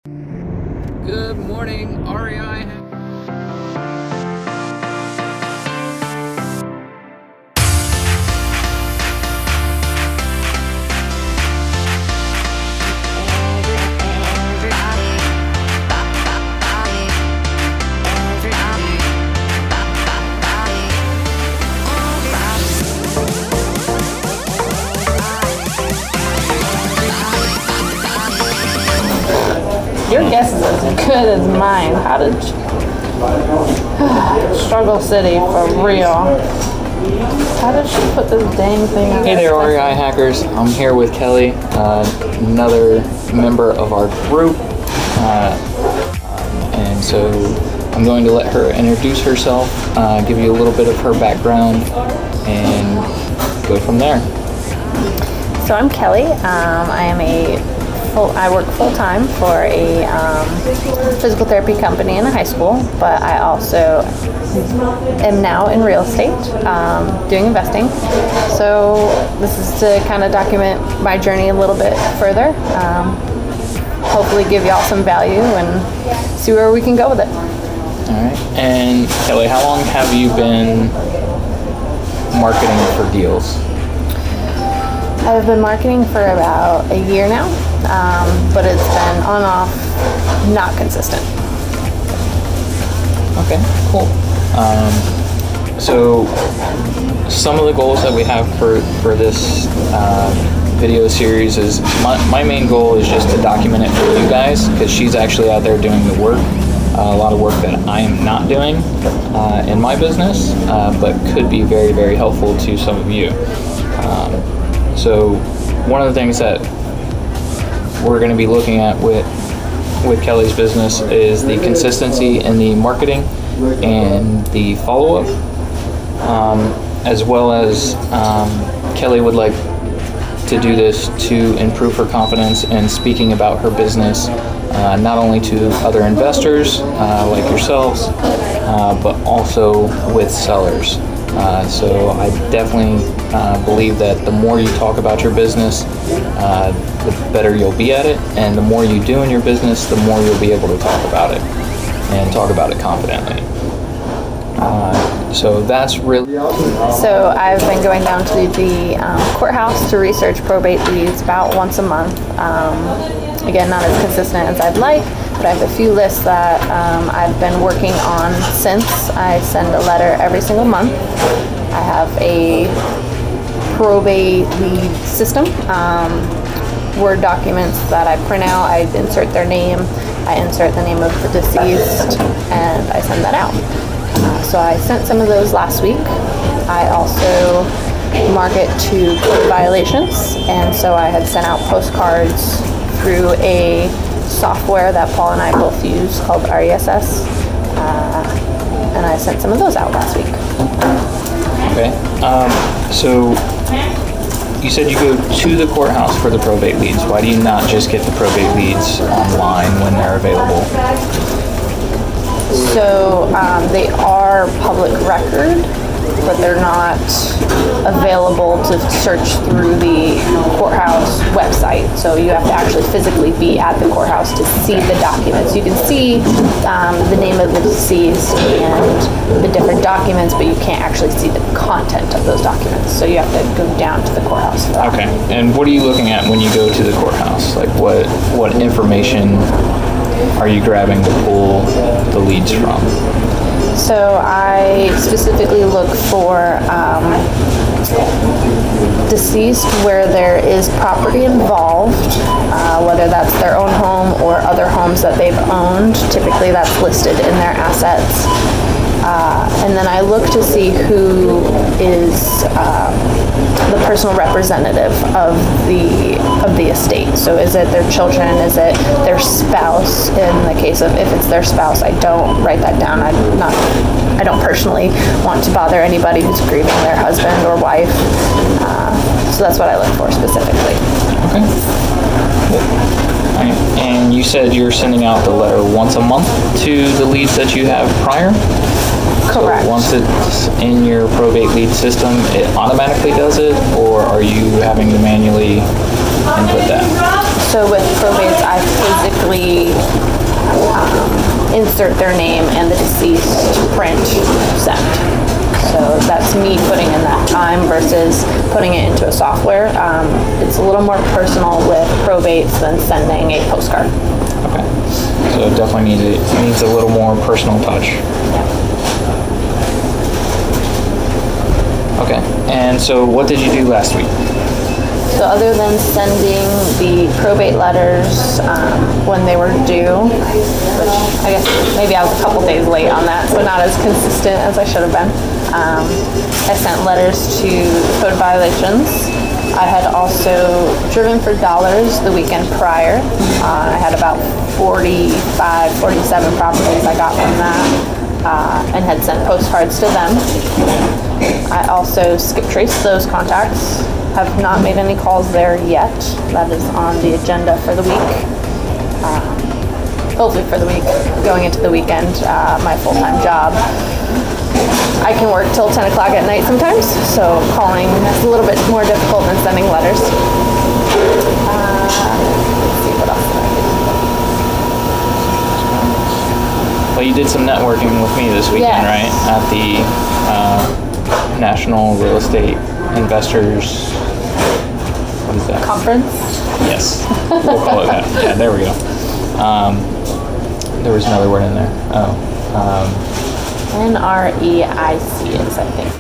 Good morning, REI. Your guess is as good as mine. How did you... Struggle City, for real. How did she put this dang thing out? Hey there, REI hackers. I'm here with Kelly, another member of our group. And so I'm going to let her introduce herself, give you a little bit of her background, and go from there. So I'm Kelly. I work full-time for a physical therapy company in a high school, but I also am now in real estate, doing investing. So this is to kind of document my journey a little bit further, hopefully give y'all some value and see where we can go with it. All right. And Kelly, how long have you been marketing for deals? I've been marketing for about a year now, but it's been on and off, not consistent. Okay, cool. So some of the goals that we have for this video series is, my main goal is just to document it for you guys, because she's actually out there doing the work, a lot of work that I am not doing in my business, but could be very, very helpful to some of you. So one of the things that we're going to be looking at with Kelly's business is the consistency in the marketing and the follow-up, as well as Kelly would like to do this to improve her confidence in speaking about her business, not only to other investors like yourselves, but also with sellers. So I definitely believe that the more you talk about your business, the better you'll be at it, and the more you do in your business, the more you'll be able to talk about it, and talk about it confidently. So that's really... So I've been going down to the courthouse to research probate leads about once a month. Again, not as consistent as I'd like, but I have a few lists that I've been working on since. I send a letter every single month. I have a probate lead system, Word documents that I print out. I insert their name, I insert the name of the deceased, and I send that out. So I sent some of those last week. I also market to code violations, and so I had sent out postcards through a software that Paul and I both use called RESS, and I sent some of those out last week. Okay. So you said you go to the courthouse for the probate leads. Why do you not just get the probate leads online when they're available? So they are public record, but they're not available to search through the courthouse website. So you have to actually physically be at the courthouse to see the documents. You can see the name of the deceased and the different documents, but you can't actually see the content of those documents. So you have to go down to the courthouse for that. Okay. And what are you looking at when you go to the courthouse? Like what information are you grabbing to pull the leads from? So I specifically look for deceased where there is property involved, whether that's their own home or other homes that they've owned. Typically that's listed in their assets. And then I look to see who is the personal representative of the estate. So is it their children? Is it their spouse? In the case of if it's their spouse, I don't write that down. I don't personally want to bother anybody who's grieving their husband or wife. So that's what I look for specifically. Okay. Cool. And you said you're sending out the letter once a month to the leads that you have prior? Correct. So once it's in your probate lead system, it automatically does it, or are you having to manually input that? So with probates, I physically insert their name and the deceased, print, send. So that's me putting in that time versus putting it into a software. It's a little more personal with probates than sending a postcard. Okay. So it definitely needs a little more personal touch. Yeah. Okay. And so what did you do last week? So other than sending the probate letters when they were due, which I guess maybe I was a couple days late on that, so not as consistent as I should have been. I sent letters to code violations. I had also driven for dollars the weekend prior. I had about 47 properties I got from that and had sent postcards to them. I also skip traced those contacts. Have not made any calls there yet. That is on the agenda for the week. Hopefully for the week. Going into the weekend, my full-time job. I can work till 10 o'clock at night sometimes, so calling is a little bit more difficult than sending letters. Let's see what else did I do. Well, you did some networking with me this weekend, Yes. right? At the National Real Estate Investors, what is that? Conference? Yes, we'll call it that. Yeah, there we go. There was another word in there. Oh. NREIC is, I think.